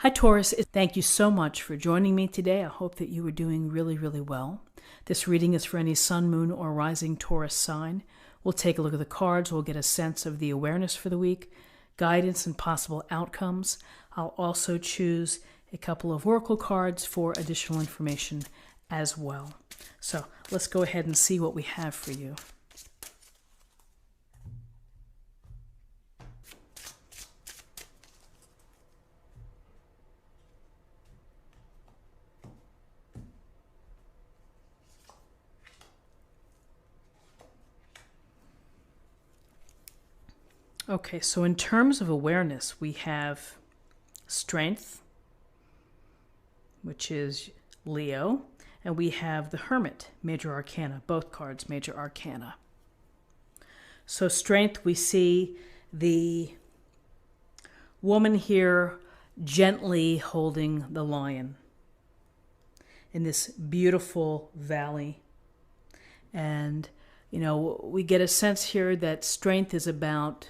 Hi, Taurus. Thank you so much for joining me today. I hope that you are doing really, really well. This reading is for any sun, moon, or rising Taurus sign. We'll take a look at the cards. We'll get a sense of the awareness for the week, guidance, and possible outcomes. I'll also choose a couple of oracle cards for additional information as well. So let's go ahead and see what we have for you. Okay, so in terms of awareness, we have Strength, which is Leo, and we have the Hermit, Major Arcana, both cards, Major Arcana. So Strength, we see the woman here gently holding the lion in this beautiful valley. And, we get a sense here that strength is about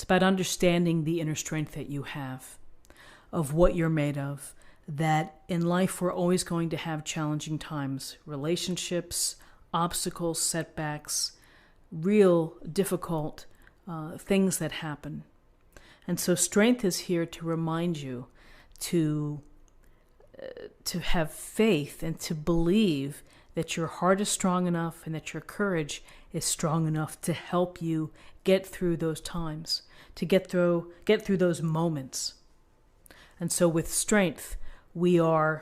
understanding the inner strength that you have, of what you're made of, that in life we're always going to have challenging times, relationships, obstacles, setbacks, real difficult things that happen. And so strength is here to remind you to have faith and to believe that your heart is strong enough and that your courage is strong enough to help you get through those times, to get through those moments. And so with strength, this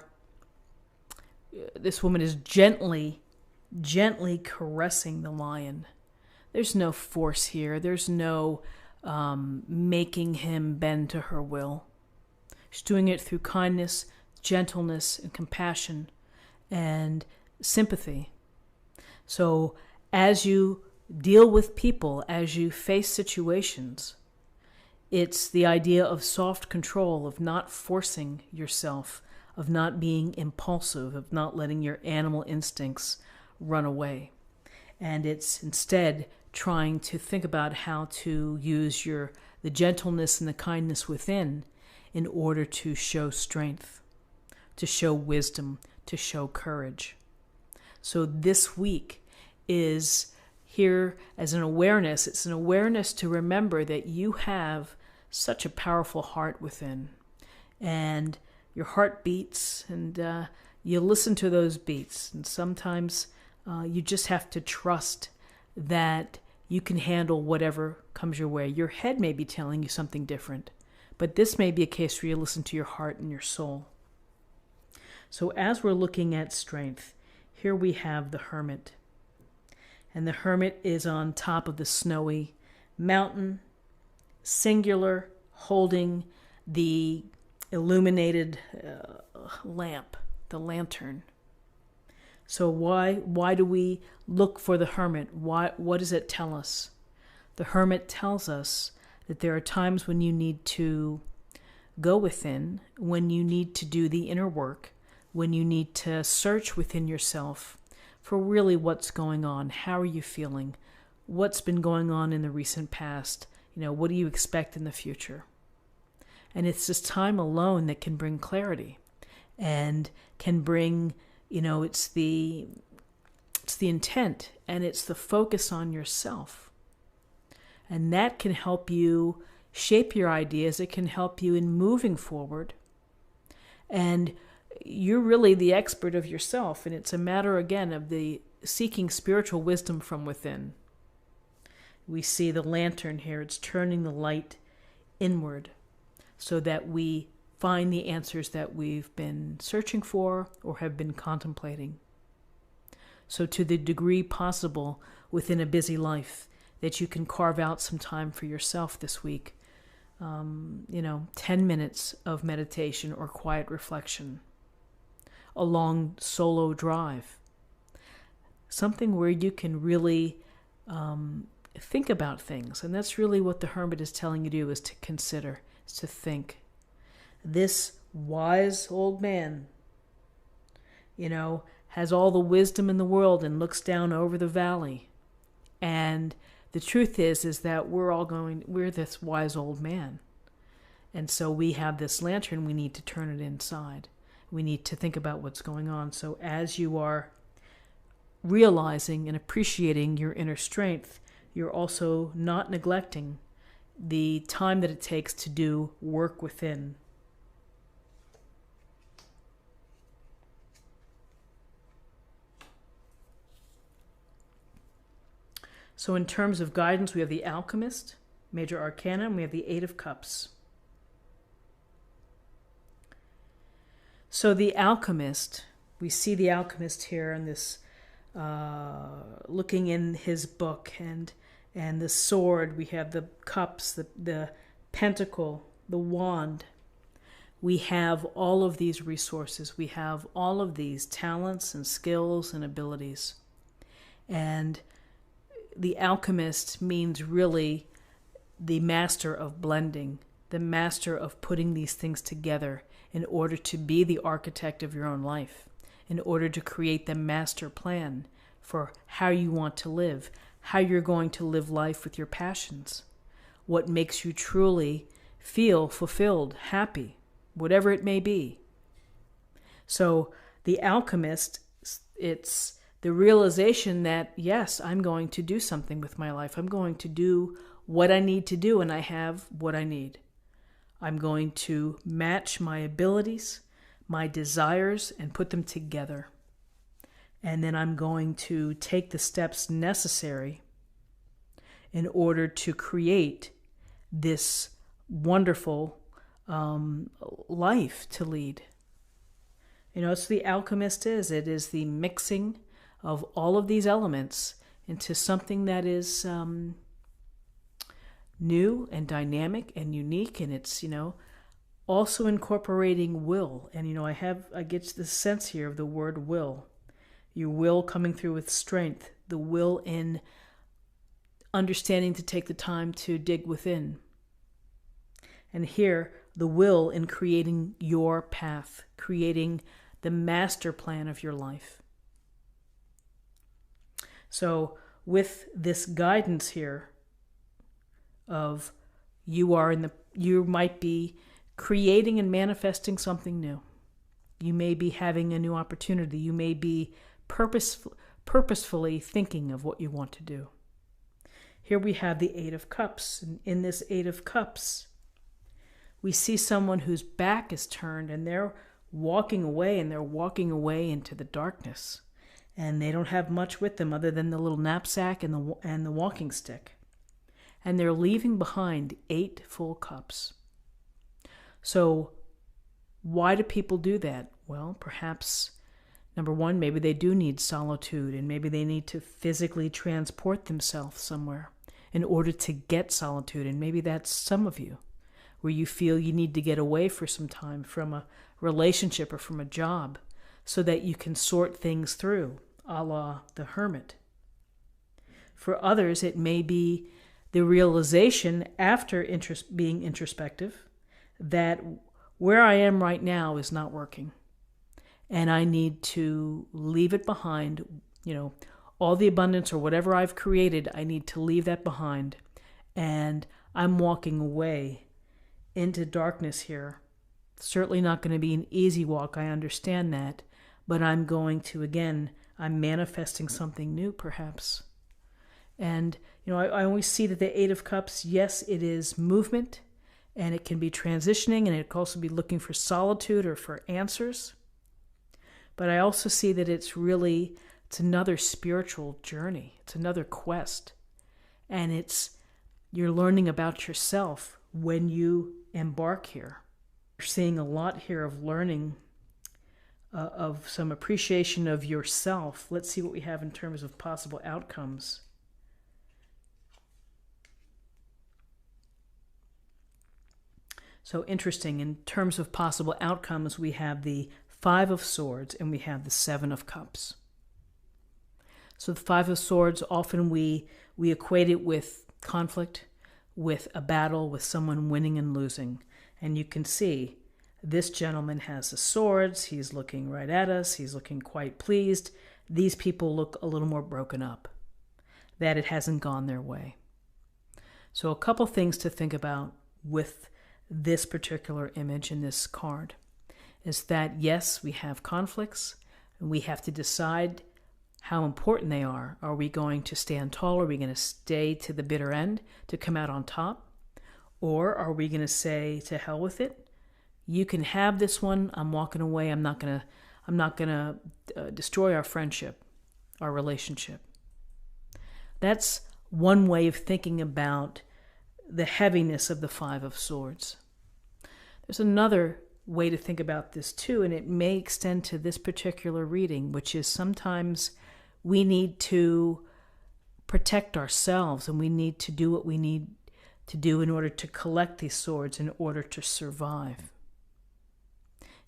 woman is gently caressing the lion. There's no force here. There's no making him bend to her will. She's doing it through kindness, gentleness, and compassion, and sympathy. So as you deal with people, as you face situations, it's the idea of soft control, of not forcing yourself, of not being impulsive, of not letting your animal instincts run away. And it's instead trying to think about how to use the gentleness and the kindness within in order to show strength, to show wisdom, to show courage. So this week is here as an awareness. It's an awareness to remember that you have such a powerful heart within. And your heart beats, and you listen to those beats. And sometimes you just have to trust that you can handle whatever comes your way. Your head may be telling you something different, but this may be a case where you listen to your heart and your soul. So as we're looking at strength, here we have the Hermit. And the Hermit is on top of the snowy mountain, singular, holding the illuminated lamp, the lantern. So why do we look for the Hermit? What does it tell us? The Hermit tells us that there are times when you need to go within, when you need to do the inner work, when you need to search within yourself for really what's going on. How are you feeling? What's been going on in the recent past? What do you expect in the future? And it's this time alone that can bring clarity and can bring, it's the intent and it's the focus on yourself. And that can help you shape your ideas. It can help you in moving forward. And you're really the expert of yourself, and it's a matter, again, of the seeking spiritual wisdom from within. We see the lantern here. It's turning the light inward so that we find the answers that we've been searching for or have been contemplating. So to the degree possible within a busy life that you can carve out some time for yourself this week, 10 minutes of meditation or quiet reflection, a long solo drive, something where you can really think about things. And that's really what the Hermit is telling you to do, is to consider, is to think. This wise old man, has all the wisdom in the world and looks down over the valley. And the truth is that we're this wise old man. And so we have this lantern, we need to turn it inside. We need to think about what's going on. So as you are realizing and appreciating your inner strength, you're also not neglecting the time that it takes to do work within. So in terms of guidance, we have the Alchemist, Major Arcana, and we have the Eight of Cups. So the Alchemist, we see the Alchemist here in this, looking in his book, and the sword, we have the cups, the pentacle, the wand. We have all of these resources. We have all of these talents and skills and abilities. And the alchemist means really the master of blending, the master of putting these things together in order to be the architect of your own life, in order to create the master plan for how you want to live, how you're going to live life with your passions, what makes you truly feel fulfilled, happy, whatever it may be. So the alchemist, it's the realization that, yes, I'm going to do something with my life. I'm going to do what I need to do, and I have what I need. I'm going to match my abilities, my desires, and put them together. And then I'm going to take the steps necessary in order to create this wonderful life to lead. You know, it's the alchemist is. It is the mixing of all of these elements into something that is new and dynamic and unique, and it's, you know, also incorporating will. And, you know, I get the sense here of the word will. Your will coming through with strength, the will in understanding to take the time to dig within. And here, the will in creating your path, creating the master plan of your life. So with this guidance here of you might be creating and manifesting something new. You may be having a new opportunity. You may be purposefully thinking of what you want to do. Here we have the Eight of Cups. And in this Eight of Cups, we see someone whose back is turned and they're walking away, and they're walking away into the darkness. And they don't have much with them other than the little knapsack and the walking stick. And they're leaving behind 8 full cups. So why do people do that? Well, perhaps, number one, maybe they do need solitude, and maybe they need to physically transport themselves somewhere in order to get solitude. And maybe that's some of you, where you feel you need to get away for some time from a relationship or from a job so that you can sort things through, a la the hermit. For others, it may be the realization after being introspective that where I am right now is not working. And I need to leave it behind. You know, all the abundance or whatever I've created, I need to leave that behind. And I'm walking away into darkness here. Certainly not going to be an easy walk, I understand that. But I'm going to, again, I'm manifesting something new perhaps. And, you know, I always see that the Eight of Cups, yes, it is movement, and it can be transitioning, and it can also be looking for solitude or for answers. But I also see that it's another spiritual journey. It's another quest. And you're learning about yourself when you embark here. You're seeing a lot here of learning, of some appreciation of yourself. Let's see what we have in terms of possible outcomes. So interesting, in terms of possible outcomes, we have the Five of Swords and we have the Seven of Cups. So the Five of Swords, often we equate it with conflict, with a battle, with someone winning and losing. And you can see this gentleman has the swords. He's looking right at us. He's looking quite pleased. These people look a little more broken up, that it hasn't gone their way. So a couple things to think about with this particular image in this card is that, yes, we have conflicts, and we have to decide how important they are. Are we going to stand tall? Are we going to stay to the bitter end to come out on top? Or are we going to say, to hell with it? You can have this one. I'm walking away. I'm not going to destroy our friendship, our relationship. That's one way of thinking about the heaviness of the Five of Swords. There's another way to think about this too, and it may extend to this particular reading, which is sometimes we need to protect ourselves, and we need to do what we need to do in order to collect these swords, in order to survive.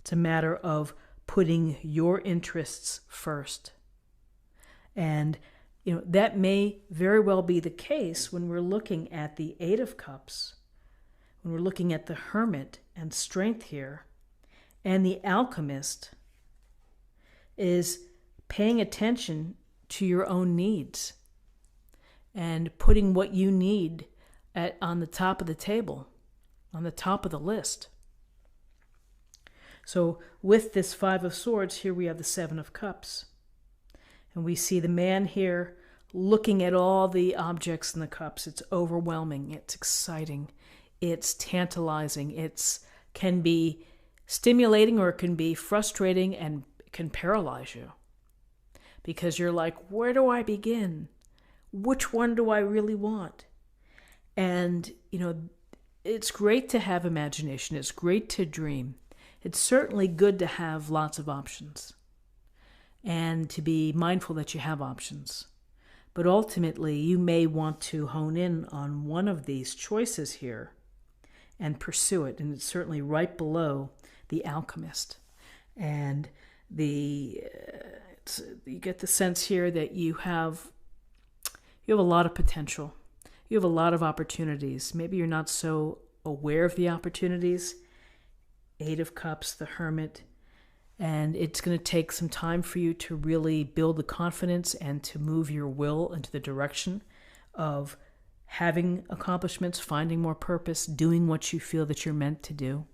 It's a matter of putting your interests first. And that may very well be the case when we're looking at the Eight of Cups, when we're looking at the Hermit and strength here, and the Alchemist is paying attention to your own needs and putting what you need on the top of the table, on the top of the list. So with this Five of Swords, here we have the Seven of Cups. And we see the man here looking at all the objects in the cups. It's overwhelming. It's exciting. It's tantalizing. It can be stimulating, or it can be frustrating and can paralyze you. Because you're like, where do I begin? Which one do I really want? And, it's great to have imagination. It's great to dream. It's certainly good to have lots of options and to be mindful that you have options. But ultimately, you may want to hone in on one of these choices here and pursue it. And it's certainly right below the Alchemist. And you get the sense here that you have a lot of potential. You have a lot of opportunities. Maybe you're not so aware of the opportunities. Eight of Cups, the Hermit. And it's going to take some time for you to really build the confidence and to move your will into the direction of having accomplishments, finding more purpose, doing what you feel that you're meant to do,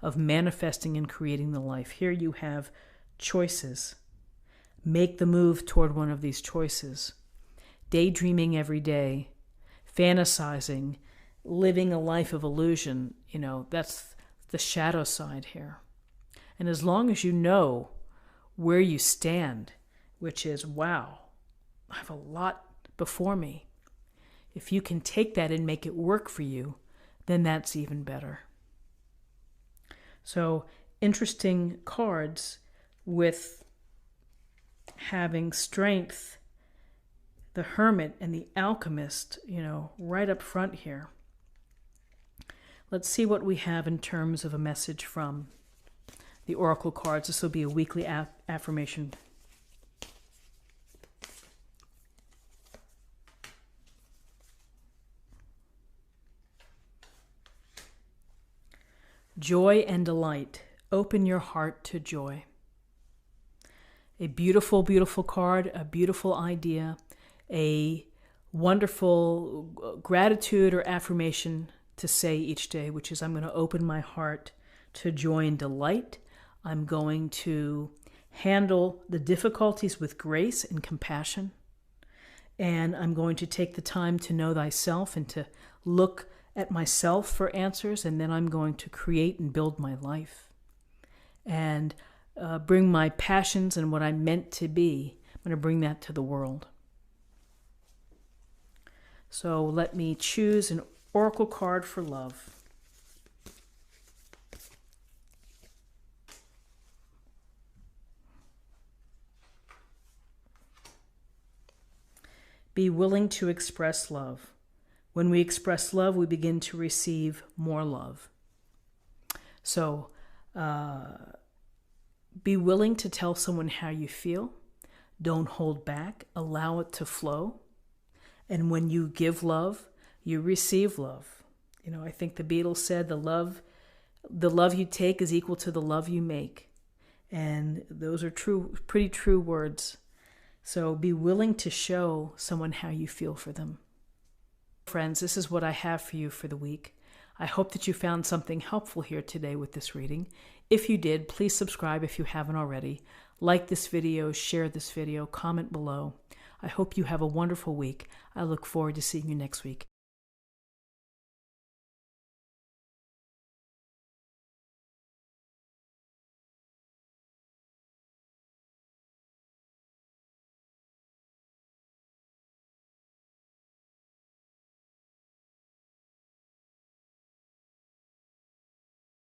of manifesting and creating the life. Here you have choices. Make the move toward one of these choices. Daydreaming every day, fantasizing, living a life of illusion, that's the shadow side here. And as long as you know where you stand, which is, wow, I have a lot before me. If you can take that and make it work for you, then that's even better. So, interesting cards with having strength, the Hermit and the Alchemist, right up front here. Let's see what we have in terms of a message from the Oracle cards. This will be a weekly affirmation. Joy and delight. Open your heart to joy. A beautiful, beautiful card, a beautiful idea, a wonderful gratitude or affirmation to say each day, which is, I'm going to open my heart to joy and delight. I'm going to handle the difficulties with grace and compassion. And I'm going to take the time to know thyself and to look at myself for answers. And then I'm going to create and build my life and bring my passions and what I'm meant to be. I'm going to bring that to the world. So let me choose an oracle card for love. Be willing to express love. When we express love, we begin to receive more love. So, be willing to tell someone how you feel. Don't hold back. Allow it to flow. And when you give love, you receive love. I think the Beatles said the love you take is equal to the love you make. And those are true, pretty true words. So be willing to show someone how you feel for them. Friends, this is what I have for you for the week. I hope that you found something helpful here today with this reading. If you did, please subscribe if you haven't already. Like this video, share this video, comment below. I hope you have a wonderful week. I look forward to seeing you next week.